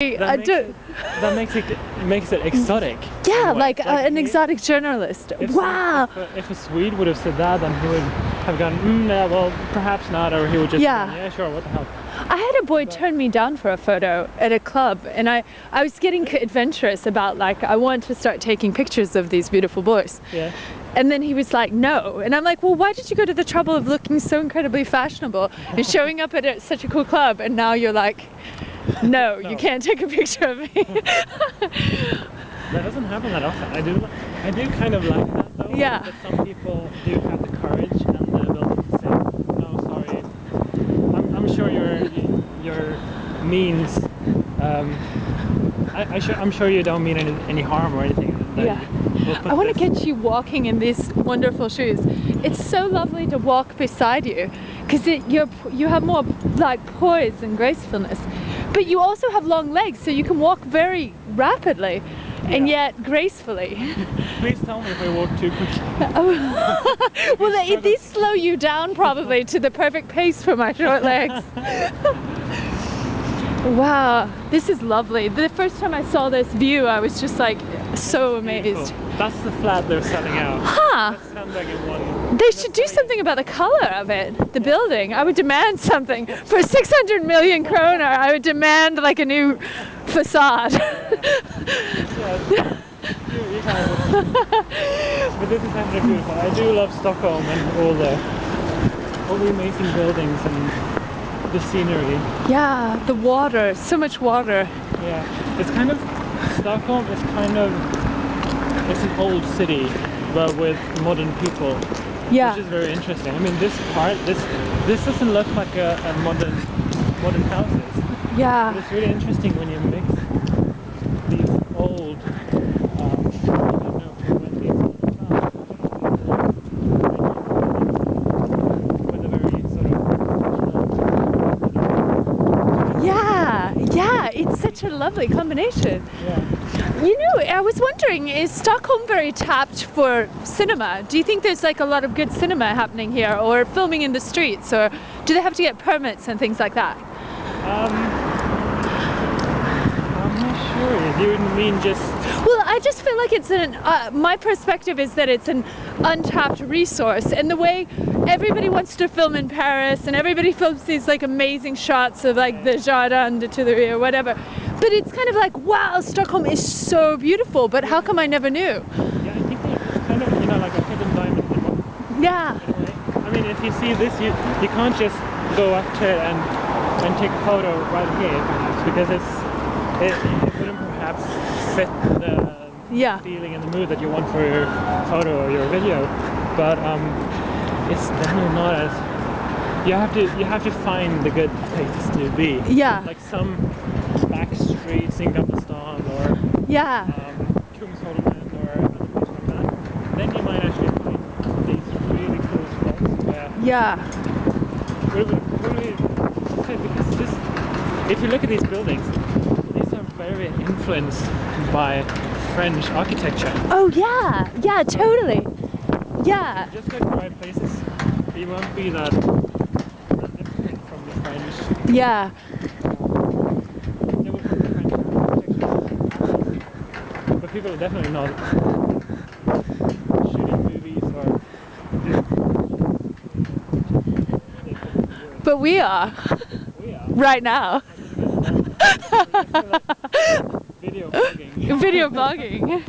That makes it exotic. Yeah, like an exotic journalist. Wow. If a Swede would have said that, then he would have gone, yeah, well, perhaps not, or he would just have gone, yeah, sure, what the hell. I had a boy turn me down for a photo at a club, and I was getting adventurous about, like, I want to start taking pictures of these beautiful boys. Yeah. And then he was like, no. And I'm like, well, why did you go to the trouble of looking so incredibly fashionable and showing up at such a cool club, and now you're like, no, you can't take a picture of me. That doesn't happen that often. I do kind of like that though. Yeah. That some people do have the courage and the ability to say, no, sorry. I'm sure your means. I'm sure you don't mean any harm or anything. Yeah. I want to get you walking in these wonderful shoes. It's so lovely to walk beside you because you have more like poise and gracefulness. But you also have long legs, so you can walk very rapidly and yet gracefully. Please tell me if I walk too quickly. Well, these slow you down probably to the perfect pace for my short legs. Wow, this is lovely. The first time I saw this view, I was just like so amazed. That's the flat they're selling out. Huh. That sounds like one. They should do something about the color of it, the building. I would demand something. For 600 million kroner, I would demand like a new facade. Yeah. You kind of but this is actually beautiful. I do love Stockholm and all the amazing buildings and the scenery. Yeah, the water, so much water. Yeah, it's kind of, Stockholm is kind of, it's an old city, but with modern people. Yeah. Which is very interesting. I mean, this doesn't look like a modern houses. Yeah. But it's really interesting when you mix these old, I don't know when these old with a very sort of Yeah, it's such a lovely combination. yeah. You know, I was wondering, is Stockholm very tapped for cinema? Do you think there's like a lot of good cinema happening here, or filming in the streets, or do they have to get permits and things like that? I'm not sure. Do you mean just... Well, I just feel like it's my perspective is that it's an untapped resource, and the way everybody wants to film in Paris and everybody films these like amazing shots of like the Jardin de Tuileries or whatever, but it's kind of like, wow, Stockholm is so beautiful, but how come I never knew? Yeah, I think it's kind of, you know, like a hidden diamond in the rough. Yeah. In a way. I mean, if you see this, you can't just go up to it and take a photo right here, perhaps, because it wouldn't perhaps fit the feeling and the mood that you want for your photo or your video. But it's definitely not as, you have to find the good places to be. Yeah. Like some back streets in Gamlestan or Kungsholmen or other places like that. Then you might actually find these really cool spots where because if you look at these buildings, these are very influenced by French architecture. Oh yeah, yeah, totally. Yeah. Just go to the right places, you won't be that different from the French. Yeah. But people are definitely not shooting movies or... But we are. We are. Right now. Video blogging. Video blogging.